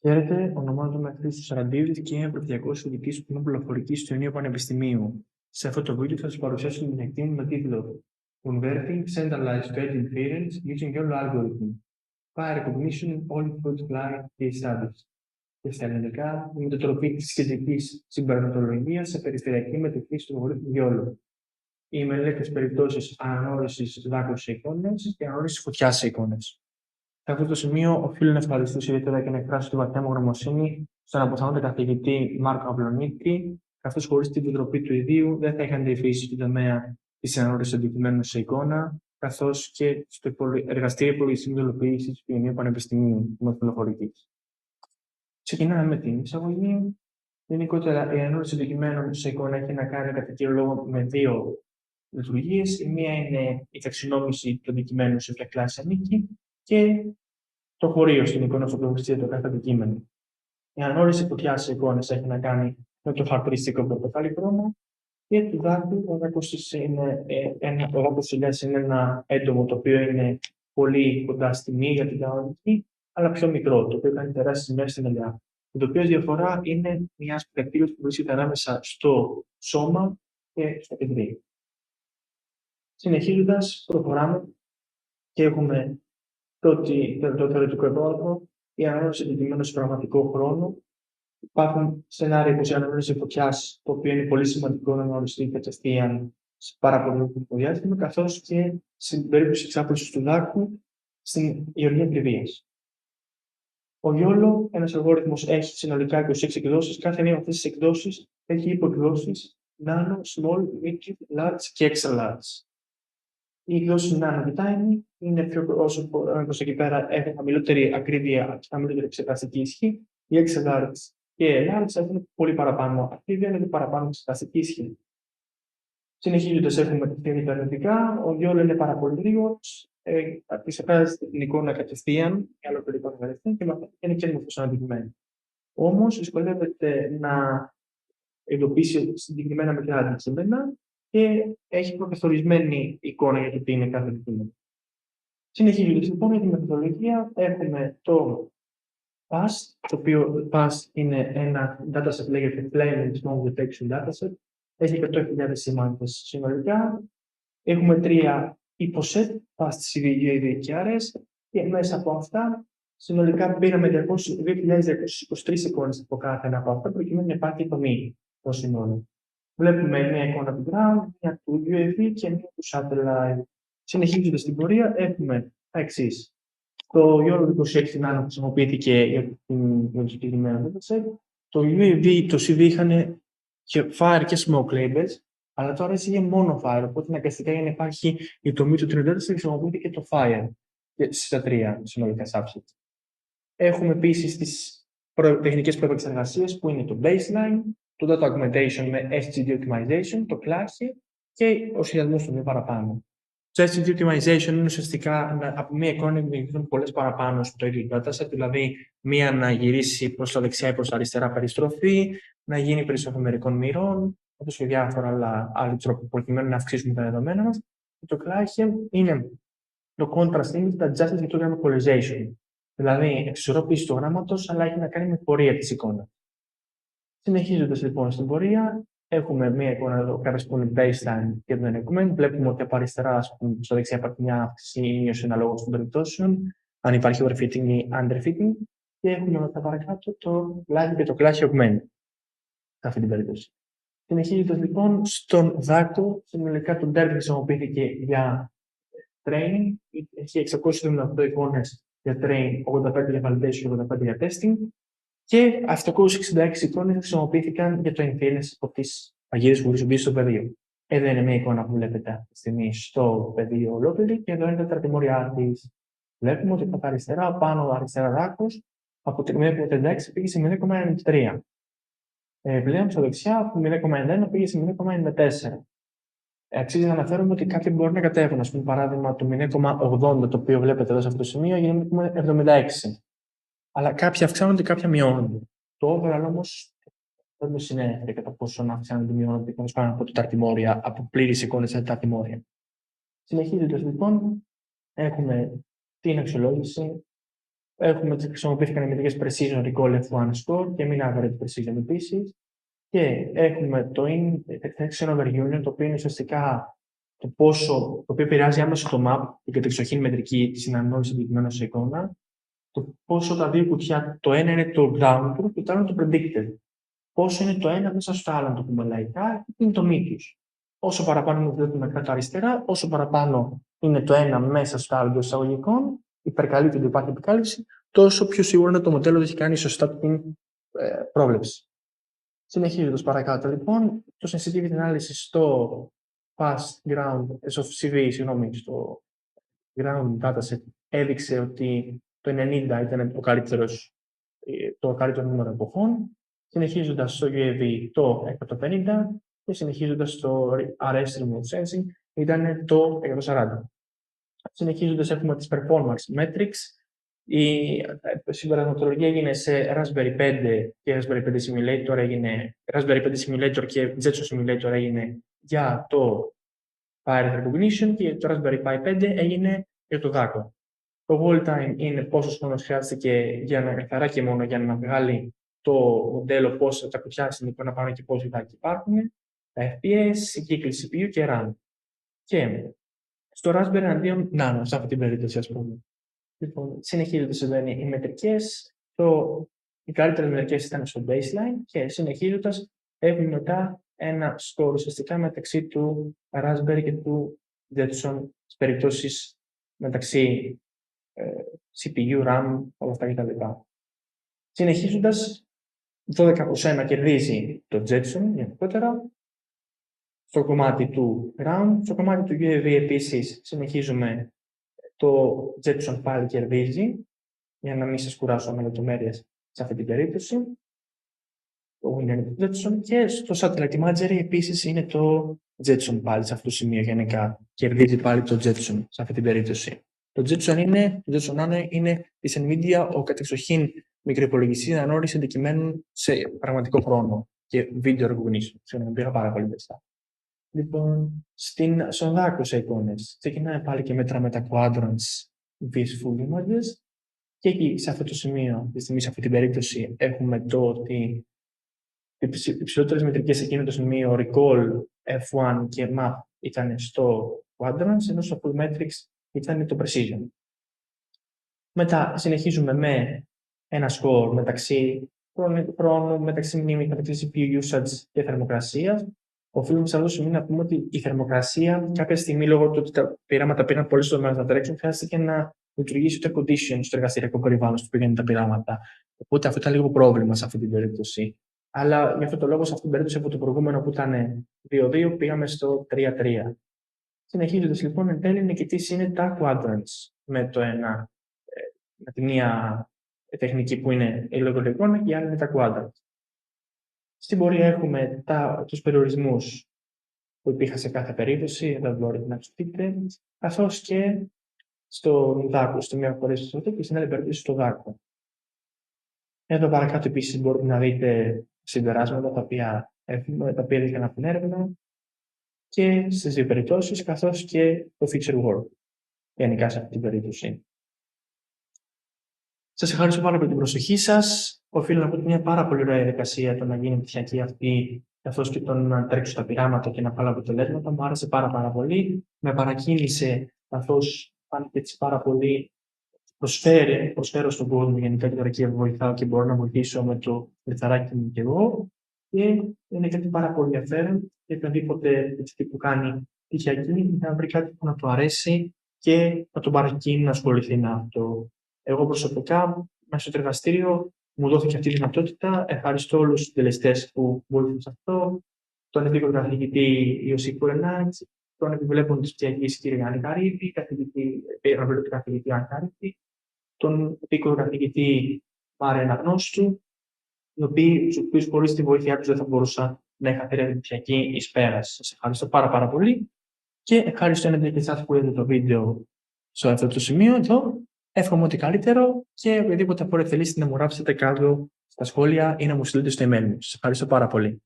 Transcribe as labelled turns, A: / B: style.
A: Χαίρετε, ονομάζομαι Χρήστος Σαραντίδης και είμαι προπτυχιακός φοιτητής του τμήματος Πληροφορικής του Ιωνίου Πανεπιστημίου. Σε αυτό το βίντεο θα σας παρουσιάσω την εκτίμηση με τίτλο Converting Centralized Trade Inference Using Yolo Algorithm. Fire Recognition All Food Client Case Studies. Και στα ελληνικά, η μετατροπή της κεντρικής συμπεριλαμβανολογίας σε περιφερειακή με τη χρήση του αλγορίθμου Yolo. Οι μελέτες περιπτώσεις αναγνώρισης δάκρυου σε εικόνες και αναγνώρισης φωτιάς σε εικόνες. Σε αυτό το σημείο, οφείλω να ευχαριστήσω ιδιαίτερα και να εκφράσω τη βαθιά μου ευγνωμοσύνη στον αποθανόντα καθηγητή Μάρκο Αυλονίτη, καθώς χωρίς την επιτροπή του ιδίου δεν θα είχαν διευκρινίσει στον τομέα τη αναγνώριση αντικειμένων σε εικόνα, καθώς και στο εργαστήριο υπολογιστική υλοποίηση του Ιωνίου Πανεπιστημίου Πληροφορική. Ξεκινάμε με την εισαγωγή. Γενικότερα, η αναγνώριση αντικειμένων σε εικόνα έχει να κάνει κατά κύριο λόγο με δύο λειτουργίες. Η μία είναι η ταξινόμηση του αντικειμένου σε ποια κλάση ανήκει και το χωρίο στην εικόνα στο οποίο βρίσκεται το κάθε αντικείμενο. Η αναγνώριση φωτιά σε εικόνες έχει να κάνει με το χαρακτηριστικό πορτοκάλι χρώμα και του δάκρυου. Ο δάκρυος είναι ένα έντομο το οποίο είναι πολύ κοντά στη μύγα την κανονική, αλλά πιο μικρό, το οποίο κάνει τεράστιες ζημιές στην ελιά. Η τοπία διαφορά είναι μια πρακτήρωση που βρίσκεται ανάμεσα στο σώμα και στο πεδίο. Συνεχίζοντας, προχωράμε και έχουμε το θεωρητικό επίπεδο, η αναγνώριση αντικειμένων σε πραγματικό χρόνο. Υπάρχουν σενάρια που η αναγνώριση φωτιάς, το οποίο είναι πολύ σημαντικό να αναγνωριστεί κατευθείαν σε πάρα πολύ μικρό διάστημα, καθώς και στην περίπτωση εξάπλωσης του δάκρυου στην γεωργία ακριβίας. Ο YOLO, ένας αλγόριθμος, έχει συνολικά 26 εκδόσεις. Κάθε μία από αυτές τις εκδόσεις έχει υποεκδόσεις nano, small, medium, large και extra large. Οι εκδόσεις nano και tiny είναι όσο προς εκεί πέρα έχουν χαμηλότερη ακρίβεια και χαμηλότερη εξεταστική ισχύ. Οι extra large και large έχουν πολύ παραπάνω ακρίβεια, είναι παραπάνω εξεταστική ισχύ. Συνεχίζοντας, έχουμε τα αρνητικά. Ο YOLO είναι πάρα πολύ γρήγορος. Εξετάζεται την εικόνα κατευθείαν, και άλλο το εικόνα κατευθείαν και μαθαίνει είναι και λίγο αντικειμένο. Όμως, δυσκολεύεται να εντοπίσει συγκεκριμένα μικρά αντικείμενα και έχει προκαθορισμένη εικόνα για το τι είναι κάθε αντικείμενο. Συνεχίζοντας λοιπόν για τη μεθοδολογία, έχουμε το FAST, το οποίο FAST είναι ένα dataset, λέγεται Flame Smoke Detection Dataset. Έχει 100.000 σημάδες συνολικά. Έχουμε 3 υποset, FAST, CV, UAV και RS, και μέσα από αυτά συνολικά πήραμε 2.223 εικόνες από κάθε ένα από αυτά, προκειμένου να υπάρχει τομή στο σύνολο. Βλέπουμε μια εικόνα του ground, μια του UAV και μια του satellite. Συνεχίζοντας την πορεία, έχουμε τα εξής. Το YOLO 26 nano χρησιμοποιήθηκε για το συγκεκριμένο dataset. Το UAV, το CV είχαν και fire και smoke labels, αλλά τώρα είχε μόνο fire, οπότε αναγκαστικά για να υπάρχει η τομή του 30 χρησιμοποιήθηκε το fire στα 3 συνολικά subsets. Έχουμε επίσης τις τεχνικές προεπεξεργασίες που είναι το baseline, το data augmentation με SGD optimization, το classy και ο σχεδιασμός του παραπάνω. Το SGD optimization είναι ουσιαστικά από μία εικόνα να δημιουργηθούν πολλές παραπάνω στο ίδιο dataset, δηλαδή μία να γυρίσει προς τα δεξιά ή προς τα αριστερά περιστροφή, να γίνει περισσοφημερικών μοιρών, όπως και διάφορα άλλοι τρόποι προκειμένου να αυξήσουμε τα δεδομένα μας. Το classy είναι το contrast image adjusted για το gramma equalization. Δηλαδή, εξισορρόπηση του γράμματος, αλλά έχει να κάνει με πορεία της εικόνας. Συνεχίζοντας λοιπόν στην πορεία, έχουμε μία εικόνα εδώ, corresponding baseline και το document. Βλέπουμε ότι από αριστερά, στο δεξιά υπάρχει μια αύξηση ή μείωση αναλόγως των περιπτώσεων, αν υπάρχει overfitting ή underfitting. Και έχουμε μετά παρακάτω το live και το classic augment, σε αυτή την περίπτωση. Συνεχίζοντας λοιπόν, στον δάκο, συνολικά το DERT χρησιμοποιήθηκε για training, έχει 678 εικόνες για train, 85 για validation και 85 για testing. Και 766 εικόνες χρησιμοποιήθηκαν για το inference από τις παγίδες που χρησιμοποιήσει στο πεδίο. Εδώ είναι μια εικόνα που βλέπετε αυτή τη στιγμή στο πεδίο ολόκληρη και εδώ είναι τα τρατημόρια της. Βλέπουμε ότι από τα αριστερά, πάνω αριστερά δάκρυος, από το 0,36 πήγε σε 0,93. Πλέον στα δεξιά, από 0,91 πήγε σε 0,94. Αξίζει να αναφέρουμε ότι κάποιοι μπορεί να κατέβουν. Ας πούμε, παράδειγμα, το 0,80 το οποίο βλέπετε εδώ σε αυτό το σημείο γίνει 0,76. Αλλά κάποια αυξάνονται, κάποια μειώνονται. Το overall όμως δεν είναι συνέχεια κατά πόσο αυξάνονται, μειώνονται και πάνω από τα τιμόρια, από πλήρεις εικόνες σε τα τιμόρια. Συνεχίζοντας λοιπόν, έχουμε την αξιολόγηση, Χρησιμοποιήθηκαν οι μετρικές precision recall F1 score και mean average precision επίσης. Και έχουμε το detection over union, το οποίο είναι ουσιαστικά το οποίο επηρεάζει άμεσα το map, την κατεξοχήν μετρική τη συναννόηση αντικειμένου σε εικόνα, το πόσο τα δύο κουτιά, το ένα είναι το ground truth και το άλλο είναι το predicted. Πόσο είναι το ένα μέσα στο άλλο, το πούμε λαϊκά, και είναι το μη τους. Όσο παραπάνω είναι βλέπουμε κάτω αριστερά, όσο παραπάνω είναι το ένα μέσα στο άλλο εντός εισαγωγικών, υπερκαλύπτει, υπάρχει επικάλυψη, τόσο πιο σίγουρο είναι το μοντέλο ότι έχει κάνει σωστά την πρόβλεψη. Συνεχίζοντας παρακάτω, λοιπόν, το sensitivity analysis στο στο ground dataset έδειξε ότι το 90 ήταν το καλύτερο νούμερο εποχών, συνεχίζοντας στο UAV το 150 και συνεχίζοντας στο RF Remote Sensing ήταν το 140. Συνεχίζοντας έχουμε τις performance metrics. Η συμπερασματολογία έγινε σε Raspberry 5 και Raspberry 5 Simulator Raspberry 5 Simulator και Jetson Simulator έγινε για το Pirate Recognition και το Raspberry Pi 5 έγινε για το DACO. Το wall time είναι πόσο χρόνο χρειάστηκε για να καθαρά και μόνο για να βγάλει το μοντέλο πόσα τα κουτιά στην εικόνα πάνω και πόσοι δάκοι υπάρχουν, τα FPS, η κύκλη CPU και RAM. Και στο Raspberry αντίον Nano, σε αυτή την περίπτωση, ας πούμε. Λοιπόν, συνεχίζοντας εδώ είναι οι μετρικές. Οι καλύτερες μετρικές ήταν στο baseline και συνεχίζοντας έχουμε μετά ένα score ουσιαστικά μεταξύ του Raspberry και του Jetson στις περιπτώσεις μεταξύ CPU, RAM, όλα αυτά κτλ. Συνεχίζοντας, 12-1 κερδίζει το Jetson γενικότερα. Στο κομμάτι του RAM, στο κομμάτι του UAV επίσης συνεχίζουμε. Το Jetson πάλι κερδίζει, για να μην σας κουράσω με λεπτομέρειες σε αυτή την περίπτωση. Το winner του Jetson και στο Satellite Imagery επίσης είναι το Jetson πάλι σε αυτό το σημείο γενικά. Κερδίζει πάλι το Jetson σε αυτή την περίπτωση. Το Jetson Nano είναι της NVIDIA ο κατεξοχήν μικροϋπολογιστής ανόρρησης αντικειμένων σε πραγματικό χρόνο και video recognition. Συγγνώμη, πήγα πάρα πολύ μπροστά. Λοιπόν, στον δάκο σε εικόνες, ξεκινάμε πάλι και μέτραμε τα quadrants vs full images και εκεί σε αυτό το σημείο, σε αυτή την περίπτωση, έχουμε το ότι οι υψηλότερες μετρικές σε εκείνο το σημείο recall, F1 και map ήταν στο quadrants, ενώ στο full metrics ήταν το precision. Μετά συνεχίζουμε με ένα score μεταξύ χρόνου, μεταξύ μνήμης, μεταξύ CPU usage και θερμοκρασίας. Οφείλουμε σε αυτό το σημείο να πούμε ότι η θερμοκρασία κάποια στιγμή, λόγω του ότι τα πειράματα πήραν πολύ στο μέλλον να τρέξουν, χρειάστηκε να λειτουργήσει το air condition στο εργαστηριακό περιβάλλον στο οποίο γίνανε τα πειράματα. Οπότε αυτό ήταν λίγο πρόβλημα σε αυτή την περίπτωση. Αλλά για αυτό το λόγο, σε αυτή την περίπτωση από το προηγούμενο που ήταν 2-2, πήγαμε στο 3-3. Συνεχίζοντας λοιπόν, εν τέλει, νικητής είναι τα quadrants με τη μία τεχνική που είναι η λογολογική και η άλλη είναι τα quadrants. Στην πορεία έχουμε τους περιορισμούς που υπήρχαν σε κάθε περίπτωση, εδώ μπορείτε να τους δείτε, καθώς και στο δάκο, στο μία φορές στο και στην άλλη περίπτωση στο δάκο. Εδώ παρακάτω επίσης μπορείτε να δείτε συμπεράσματα τα οποία έδειξαν από την έρευνα και στις δύο περιπτώσεις, καθώς και το feature work, γενικά σε αυτή την περίπτωση. Σας ευχαριστώ πάρα πολύ την προσοχή σας. Οφείλω να πω ότι είναι μια πάρα πολύ ωραία διαδικασία το να γίνει πτυχιακή αυτή, καθώς και το να τρέξω τα πειράματα και να πάρω αποτελέσματα. Μου άρεσε πάρα πολύ. Με παρακίνησε, καθώς φάνηκε έτσι πάρα πολύ. Προσφέρω στον κόσμο γενικά και τώρα και βοηθάω και μπορώ να βοηθήσω με το λιθαράκι μου και εγώ. Και είναι κάτι πάρα πολύ ενδιαφέρον. Και οποιοδήποτε που κάνει πτυχιακή να βρει κάτι που να του αρέσει και να τον παρακίνει να ασχοληθεί με αυτό. Εγώ προσωπικά, μέσα στο εργαστήριο, μου δόθηκε αυτή η δυνατότητα. Ευχαριστώ όλους τους συντελεστές που βοήθησαν σε αυτό. Τον επίκορο καθηγητή Ιωσή Κουρενάτς, τον επιβλέπον της πτυχιακής κ. Γιάννη Καρύβη, καθηγητή Άννη Καρύβη, τον επίκορο καθηγητή Μάρια Αναγνώστου, τους οποίους χωρίς τη βοήθειά τους δεν θα μπορούσα να είχα φέρει την πτυχιακή εις πέρας. Σας ευχαριστώ πάρα πολύ και ευχαριστώ και εσάς που είδατε το βίντεο σε αυτό το σημείο εδώ. Εύχομαι ό,τι καλύτερο και οτιδήποτε θελήσετε να μου γράψετε κάτω στα σχόλια ή να μου στείλετε στο email μου. Σας ευχαριστώ πάρα πολύ.